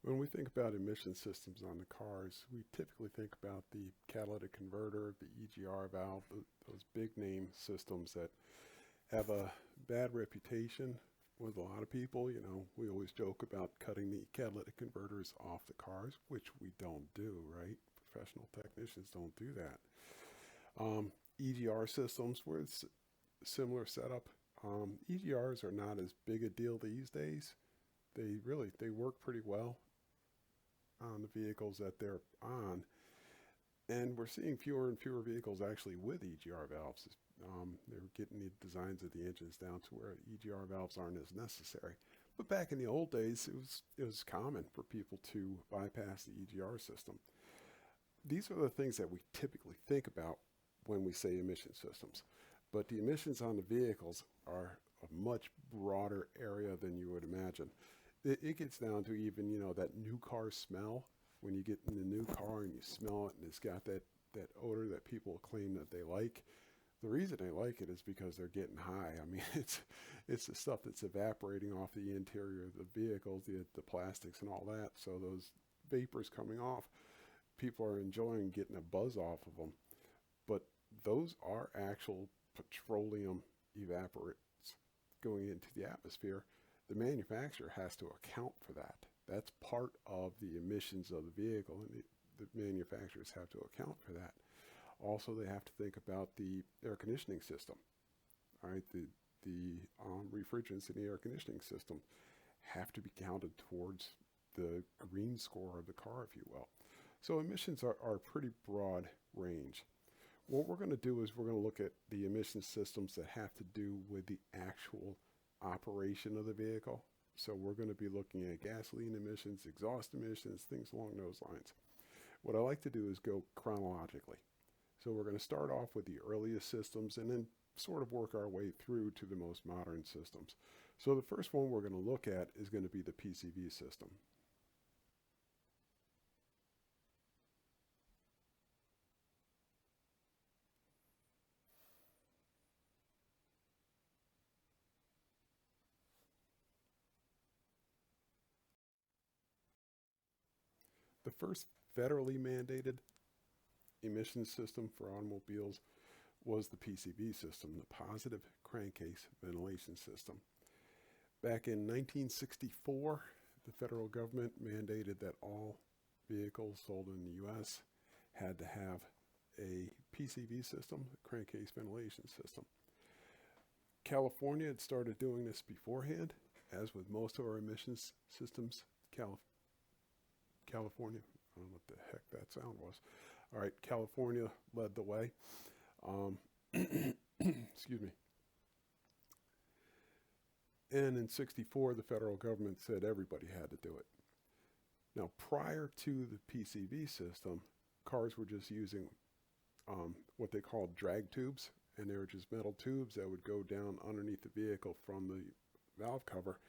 When we think about emission systems on the cars, we typically think about the catalytic converter, the EGR valve, those big name systems that have a bad reputation with a lot of people. You know, we always joke about cutting the catalytic converters off the cars, which we don't do, right? Professional technicians don't do that. EGR systems, where it's a similar setup. EGRs are not as big a deal these days. They work pretty well on the vehicles that they're on, and we're seeing fewer and fewer vehicles actually with EGR valves. They're getting the designs of the engines down to where EGR valves aren't as necessary. But back in the old days, it was common for people to bypass the EGR system. These are the things that we typically think about when we say emission systems. But the emissions on the vehicles are a much broader area than you would imagine. It gets down to even, you know, that new car smell. When you get in the new car and you smell it and it's got that odor that people claim that they like. The reason they like it is because they're getting high. I mean, it's the stuff that's evaporating off the interior of the vehicles, the plastics and all that. So those vapors coming off, people are enjoying getting a buzz off of them. But those are actual petroleum evaporates going into the atmosphere. The manufacturer has to account for that. That's part of the emissions of the vehicle, and the manufacturers have to account for that. Also, they have to think about the air conditioning system. All right, the refrigerants in the air conditioning system have to be counted towards the green score of the car, if you will. So emissions are a pretty broad range. What we're going to do is we're going to look at the emission systems that have to do with the actual operation of the vehicle. So we're going to be looking at gasoline emissions, exhaust emissions, things along those lines. What I like to do is go chronologically. So we're going to start off with the earliest systems and then sort of work our way through to the most modern systems. So the first one we're going to look at is going to be the PCV system. The first federally mandated emission system for automobiles was the PCV system, the positive crankcase ventilation system. Back in 1964, the federal government mandated that all vehicles sold in the U.S. had to have a PCV system, a crankcase ventilation system. California had started doing this beforehand, as with most of our emissions systems. California, I don't know what the heck that sound was. All right, California led the way. Excuse me. And in '64, the federal government said everybody had to do it. Now, prior to the PCV system, cars were just using what they called drag tubes, and they were just metal tubes that would go down underneath the vehicle from the valve cover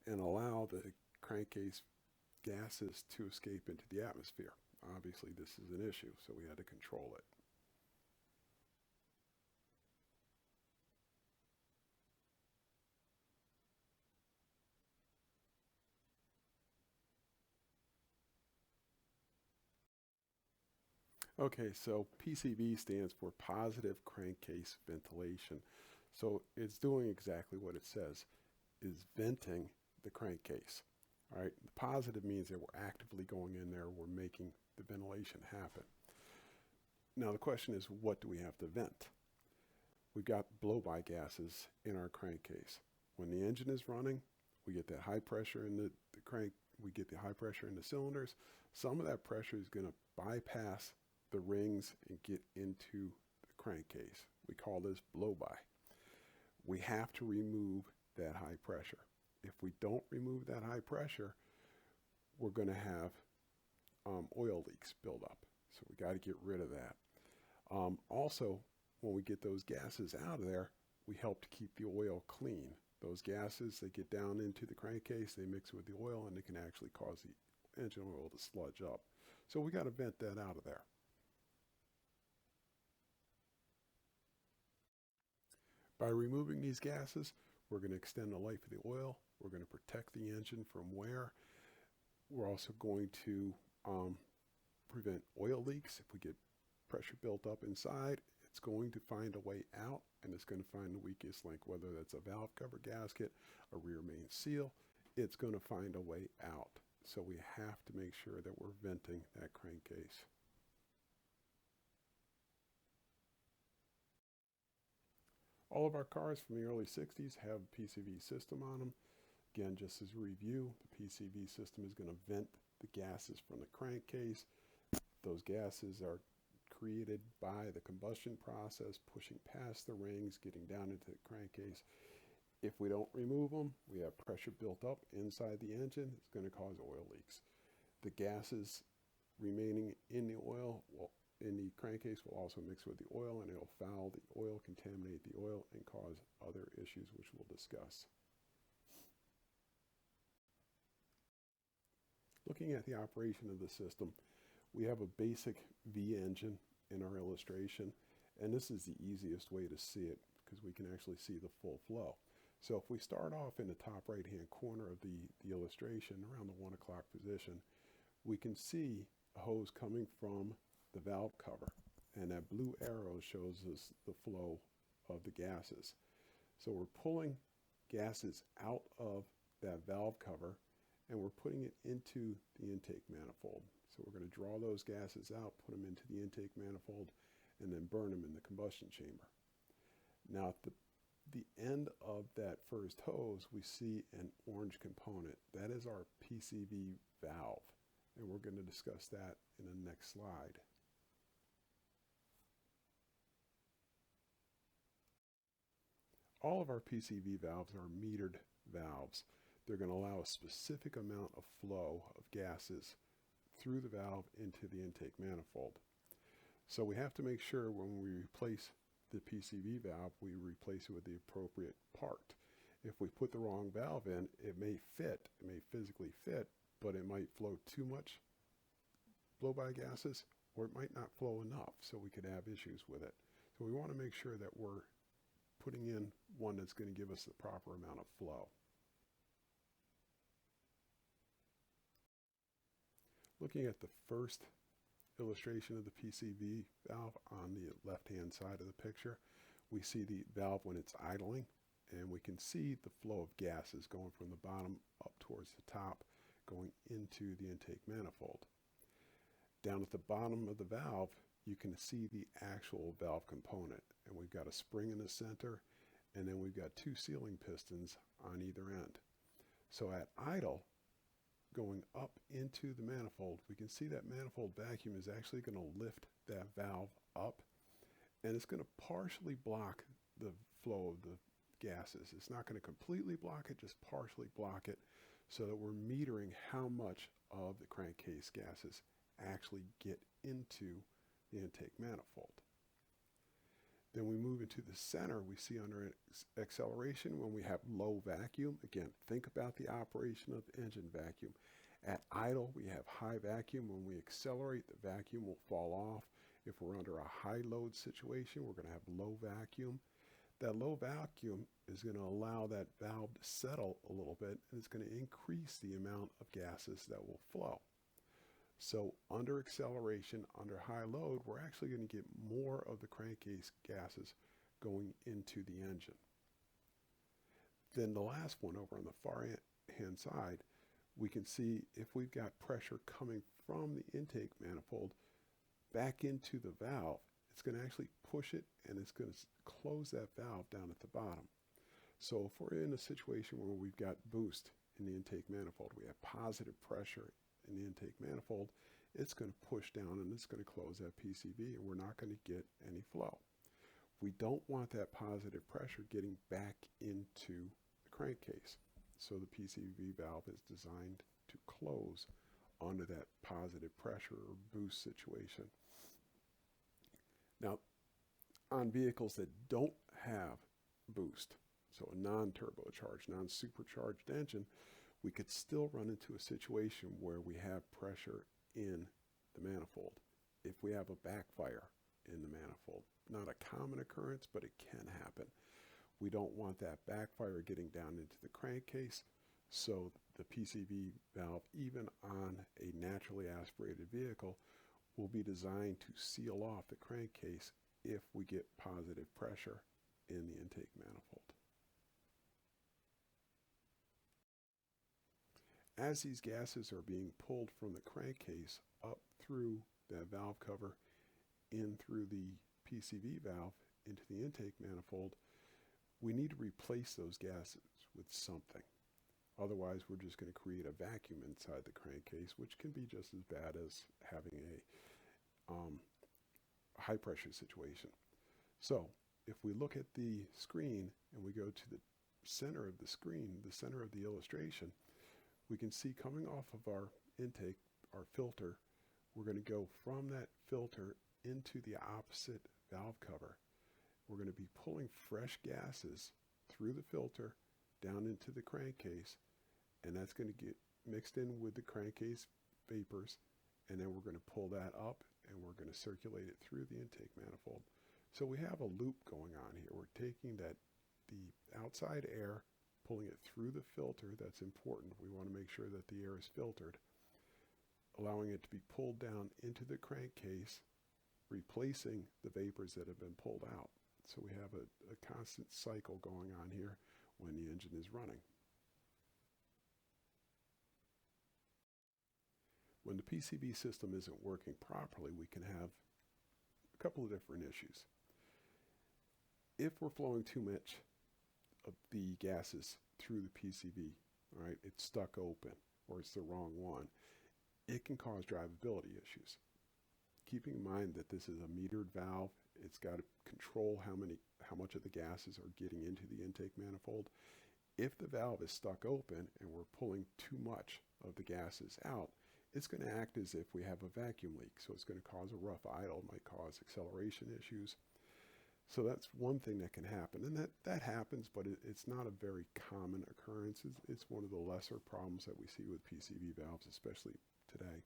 and allow the crankcase gases to escape into the atmosphere. Obviously, this is an issue, so we had to control it. Okay, so PCV stands for positive crankcase ventilation. So it's doing exactly what it says, is venting the crankcase. All right, the positive means that we're actively going in there, we're making the ventilation happen. Now the question is, what do we have to vent? We've got blow-by gases in our crankcase. When the engine is running, we get that high pressure in the crank, we get the high pressure in the cylinders. Some of that pressure is going to bypass the rings and get into the crankcase. We call this blow-by. We have to remove that high pressure. If we don't remove that high pressure, we're going to have oil leaks build up. So we got to get rid of that. Also, when we get those gases out of there, we help to keep the oil clean. Those gases, they get down into the crankcase, they mix with the oil, and they can actually cause the engine oil to sludge up. So we got to vent that out of there. By removing these gases, we're going to extend the life of the oil. We're going to protect the engine from wear. We're also going to prevent oil leaks. If we get pressure built up inside, it's going to find a way out, and it's going to find the weakest link, whether that's a valve cover gasket, a rear main seal. It's going to find a way out. So we have to make sure that we're venting that crankcase. All of our cars from the early 60s have a PCV system on them. Again, just as a review, the PCV system is going to vent the gases from the crankcase. Those gases are created by the combustion process, pushing past the rings, getting down into the crankcase. If we don't remove them, we have pressure built up inside the engine. It's going to cause oil leaks. The gases remaining in the oil, in the crankcase, will also mix with the oil, and it'll foul the oil, contaminate the oil, and cause other issues, which we'll discuss. Looking at the operation of the system, we have a basic V engine in our illustration, and this is the easiest way to see it because we can actually see the full flow. So if we start off in the top right hand corner of the illustration around the 1 o'clock position, we can see a hose coming from the valve cover, and that blue arrow shows us the flow of the gases. So we're pulling gases out of that valve cover, and we're putting it into the intake manifold. So we're going to draw those gases out, put them into the intake manifold, and then burn them in the combustion chamber. Now at the end of that first hose, we see an orange component. That is our PCV valve, and we're going to discuss that in the next slide. All of our PCV valves are metered valves. They're going to allow a specific amount of flow of gases through the valve into the intake manifold. So we have to make sure when we replace the PCV valve, we replace it with the appropriate part. If we put the wrong valve in, it may fit, it may physically fit, but it might flow too much blow-by gases, or it might not flow enough, so we could have issues with it. So we want to make sure that we're putting in one that's going to give us the proper amount of flow. Looking at the first illustration of the PCV valve on the left-hand side of the picture, we see the valve when it's idling, and we can see the flow of gases going from the bottom up towards the top, going into the intake manifold. Down at the bottom of the valve, you can see the actual valve component, and we've got a spring in the center, and then we've got 2 sealing pistons on either end. So at idle, going up into the manifold, we can see that manifold vacuum is actually going to lift that valve up, and it's going to partially block the flow of the gases. It's not going to completely block it, just partially block it, so that we're metering how much of the crankcase gases actually get into the intake manifold. Then we move into the center. We see under acceleration when we have low vacuum. Again, think about the operation of the engine vacuum. At idle, we have high vacuum. When we accelerate, the vacuum will fall off. If we're under a high load situation, we're going to have low vacuum. That low vacuum is going to allow that valve to settle a little bit, and it's going to increase the amount of gases that will flow. So under acceleration, under high load, we're actually going to get more of the crankcase gases going into the engine. Then the last one over on the far hand side, we can see if we've got pressure coming from the intake manifold back into the valve, it's going to actually push it, and it's going to close that valve down at the bottom. So if we're in a situation where we've got boost in the intake manifold, we have positive pressure in the intake manifold, it's going to push down and it's going to close that PCV, and we're not going to get any flow. We don't want that positive pressure getting back into the crankcase. So the PCV valve is designed to close under that positive pressure or boost situation. Now, on vehicles that don't have boost, so a non-turbocharged, non-supercharged engine, we could still run into a situation where we have pressure in the manifold if we have a backfire in the manifold. Not a common occurrence, but it can happen. We don't want that backfire getting down into the crankcase, So the PCV valve, even on a naturally aspirated vehicle, will be designed to seal off the crankcase if we get positive pressure in the intake manifold. As these gases are being pulled from the crankcase up through that valve cover in through the PCV valve into the intake manifold, we need to replace those gases with something. Otherwise, we're just going to create a vacuum inside the crankcase, which can be just as bad as having a high pressure situation. So if we look at the screen and we go to the center of the screen, the center of the illustration, we can see coming off of our intake, our filter, we're going to go from that filter into the opposite valve cover. We're going to be pulling fresh gases through the filter down into the crankcase, and that's going to get mixed in with the crankcase vapors, and then we're going to pull that up and we're going to circulate it through the intake manifold. So we have a loop going on here. We're taking the outside air, pulling it through the filter. That's important. We want to make sure that the air is filtered, allowing it to be pulled down into the crankcase, replacing the vapors that have been pulled out. So we have a constant cycle going on here when the engine is running. When the PCV system isn't working properly, we can have a couple of different issues. If we're flowing too much of the gases through the PCV, all right, it's stuck open or it's the wrong one, it can cause drivability issues. Keeping in mind that this is a metered valve, it's got to control how much of the gases are getting into the intake manifold. If the valve is stuck open and we're pulling too much of the gases out, it's going to act as if we have a vacuum leak. So it's going to cause a rough idle, might cause acceleration issues. So that's one thing that can happen. And that happens, but it's not a very common occurrence. It's one of the lesser problems that we see with PCV valves, especially today.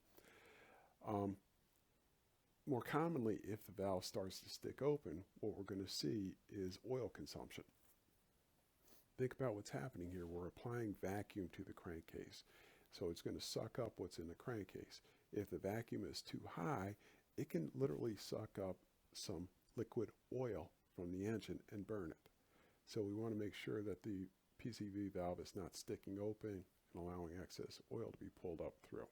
More commonly, if the valve starts to stick open, what we're going to see is oil consumption. Think about what's happening here. We're applying vacuum to the crankcase. So it's going to suck up what's in the crankcase. If the vacuum is too high, it can literally suck up some liquid oil from the engine and burn it. So we want to make sure that the PCV valve is not sticking open and allowing excess oil to be pulled up through.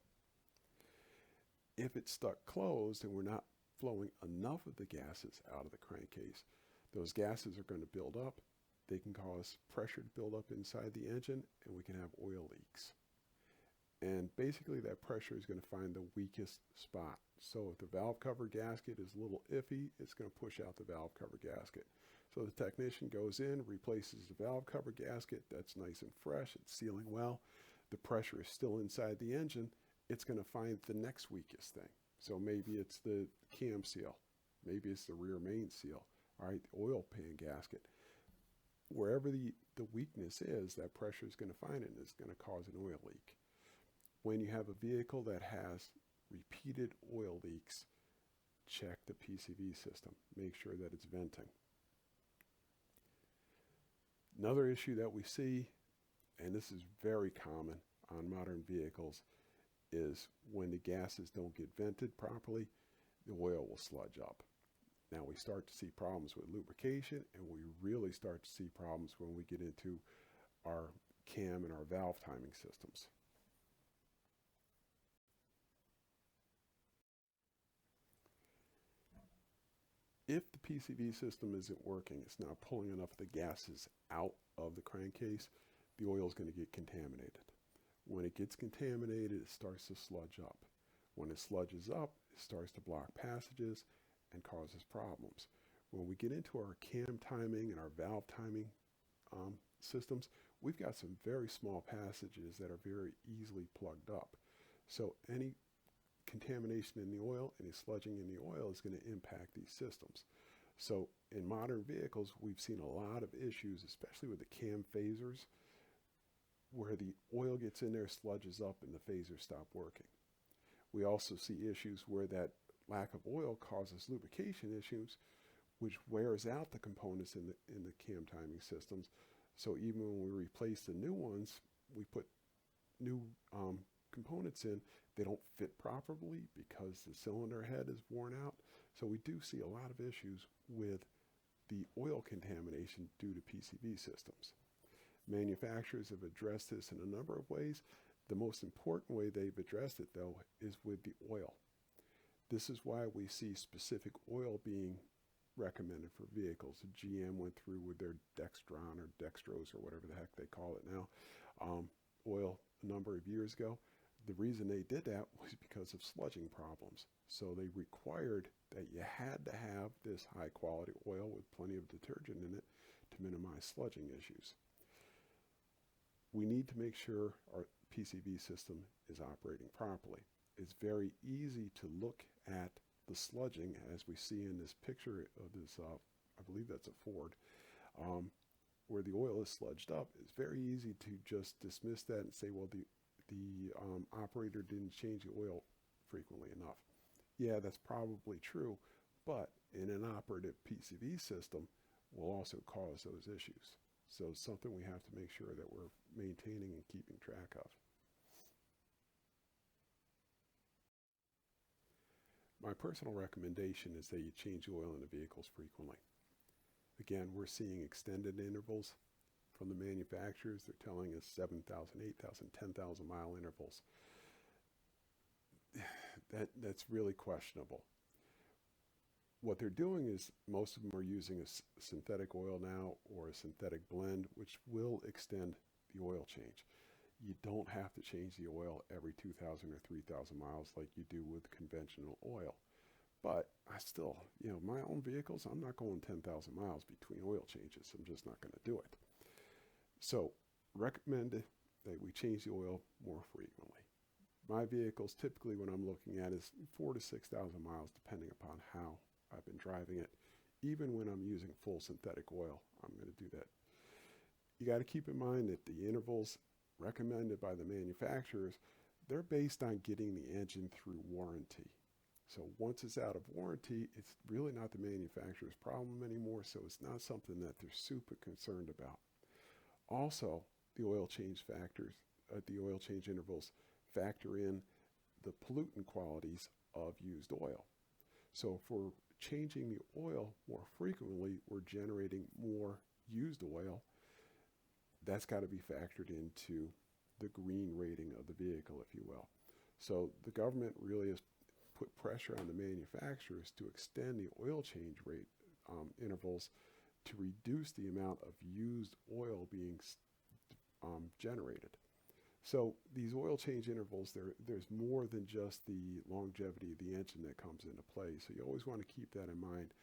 If it's stuck closed and we're not flowing enough of the gases out of the crankcase, those gases are going to build up. They can cause pressure to build up inside the engine, and we can have oil leaks. And basically that pressure is going to find the weakest spot. So if the valve cover gasket is a little iffy, it's going to push out the valve cover gasket. So the technician goes in, replaces the valve cover gasket. That's nice and fresh. It's sealing well. The pressure is still inside the engine. It's going to find the next weakest thing. So maybe it's the cam seal. Maybe it's the rear main seal. All right, the oil pan gasket. Wherever the weakness is, that pressure is going to find it and it's going to cause an oil leak. When you have a vehicle that has repeated oil leaks, check the PCV system. Make sure that it's venting. Another issue that we see, and this is very common on modern vehicles, is when the gases don't get vented properly, the oil will sludge up. Now we start to see problems with lubrication, and we really start to see problems when we get into our cam and our valve timing systems. If the PCV system isn't working, it's not pulling enough of the gases out of the crankcase, the oil is going to get contaminated. When it gets contaminated, it starts to sludge up. When it sludges up, it starts to block passages and causes problems. When we get into our cam timing and our valve timing systems, we've got some very small passages that are very easily plugged up. So any contamination in the oil, any sludging in the oil is going to impact these systems. So in modern vehicles, we've seen a lot of issues, especially with the cam phasers, where the oil gets in there, sludges up, and the phasers stop working. We also see issues where that lack of oil causes lubrication issues, which wears out the components in the cam timing systems. So even when we replace the new ones, we put new components in, they don't fit properly because the cylinder head is worn out. So we do see a lot of issues with the oil contamination due to PCV systems. Manufacturers have addressed this in a number of ways. The most important way they've addressed it, though, is with the oil. This is why we see specific oil being recommended for vehicles. GM went through with their Dextron or Dextrose or whatever the heck they call it now, oil a number of years ago. The reason they did that was because of sludging problems. So they required that you had to have this high quality oil with plenty of detergent in it to minimize sludging issues. We need to make sure our PCV system is operating properly. It's very easy to look at the sludging as we see in this picture of this, I believe that's a Ford, where the oil is sludged up. It's very easy to just dismiss that and say, well, the operator didn't change the oil frequently enough. Yeah, that's probably true, but in an operative PCV system will also cause those issues. So it's something we have to make sure that we're maintaining and keeping track of. My personal recommendation is that you change oil in the vehicles frequently. Again, we're seeing extended intervals from the manufacturers. They're telling us 7,000, 8,000, 10,000 mile intervals. That's really questionable. What they're doing is most of them are using a synthetic oil now or a synthetic blend, which will extend the oil change. You don't have to change the oil every 2,000 or 3,000 miles like you do with conventional oil. But I still, my own vehicles, I'm not going 10,000 miles between oil changes. I'm just not going to do it. So recommend that we change the oil more frequently. My vehicles, typically when I'm looking at is 4,000 to 6,000 miles, depending upon how I've been driving it. Even when I'm using full synthetic oil, I'm going to do that. You got to keep in mind that the intervals recommended by the manufacturers, they're based on getting the engine through warranty. So once it's out of warranty, it's really not the manufacturer's problem anymore, so it's not something that they're super concerned about. Also, the oil change intervals factor in the pollutant qualities of used oil. So if we're changing the oil more frequently, we're generating more used oil. That's got to be factored into the green rating of the vehicle, if you will. So the government really has put pressure on the manufacturers to extend the oil change rate intervals to reduce the amount of used oil being generated. So these oil change intervals, there's more than just the longevity of the engine that comes into play. So you always want to keep that in mind.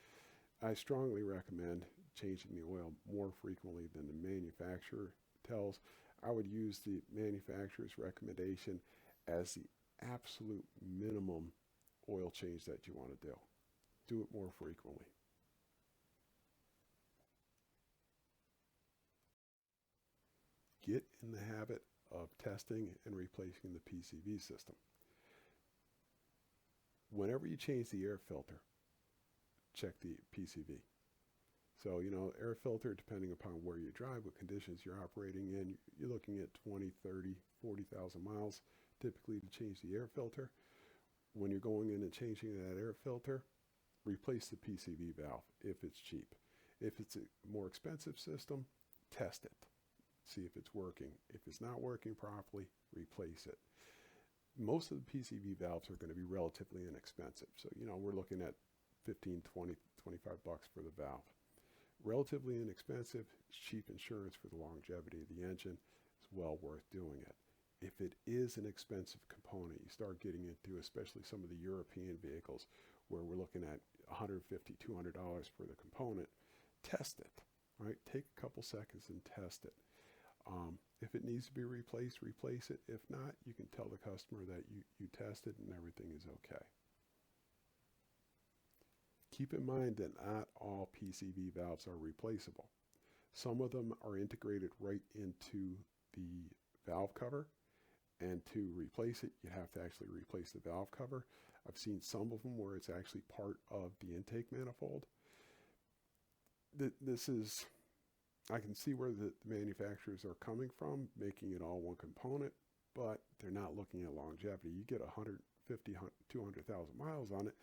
I strongly recommend changing the oil more frequently than the manufacturer tells. I would use the manufacturer's recommendation as the absolute minimum oil change that you want to do. Do it more frequently. Get in the habit of testing and replacing the PCV system. Whenever you change the air filter, check the PCV. So, air filter, depending upon where you drive, what conditions you're operating in, you're looking at 20, 30, 40,000 miles typically to change the air filter. When you're going in and changing that air filter, replace the PCV valve if it's cheap. If it's a more expensive system, test it. See if it's working. If it's not working properly, replace it. Most of the PCV valves are going to be relatively inexpensive. So, we're looking at 15, 20, 25 bucks for the valve. Relatively inexpensive, cheap insurance for the longevity of the engine. It's well worth doing it. If it is an expensive component, you start getting into, especially some of the European vehicles, where we're looking at $150, $200 for the component, test it. Right? Take a couple seconds and test it. If it needs to be replaced, replace it. If not, you can tell the customer that you tested and everything is okay. Keep in mind that not all PCV valves are replaceable. Some of them are integrated right into the valve cover, and to replace it, you have to actually replace the valve cover. I've seen some of them where it's actually part of the intake manifold. I can see where the manufacturers are coming from, making it all one component. but they're not looking at longevity. You get 150, 200,000 miles on it,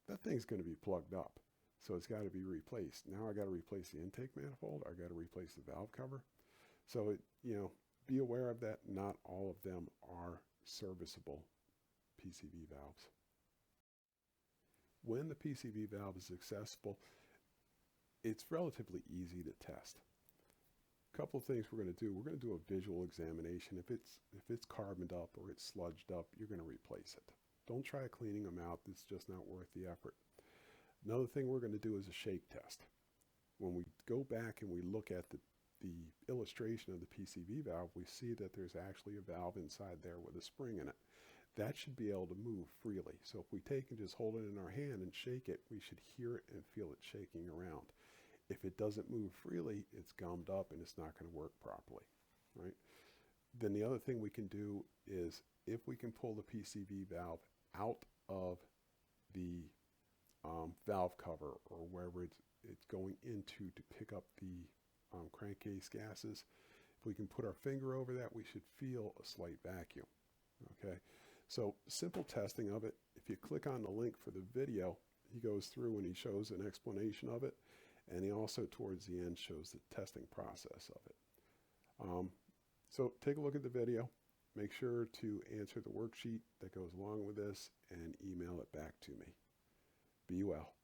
that thing's going to be plugged up. So it's got to be replaced. Now I got to replace the intake manifold. I got to replace the valve cover. So be aware of that. Not all of them are serviceable PCV valves. When the PCV valve is accessible, it's relatively easy to test. A couple of things we're going to do. We're going to do a visual examination. If it's carboned up or it's sludged up, you're going to replace it. Don't try cleaning them out. It's just not worth the effort. Another thing we're going to do is a shake test. When we go back and we look at the illustration of the PCV valve, we see that there's actually a valve inside there with a spring in it. That should be able to move freely. So if we take and just hold it in our hand and shake it, we should hear it and feel it shaking around. If it doesn't move freely, it's gummed up and it's not going to work properly, right? Then the other thing we can do is, if we can pull the PCV valve out of the valve cover or wherever it's going into to pick up the crankcase gases, if we can put our finger over that, we should feel a slight vacuum, okay? So simple testing of it. If you click on the link for the video, he goes through and he shows an explanation of it. And he also, towards the end, shows the testing process of it. So take a look at the video. Make sure to answer the worksheet that goes along with this and email it back to me. Be well.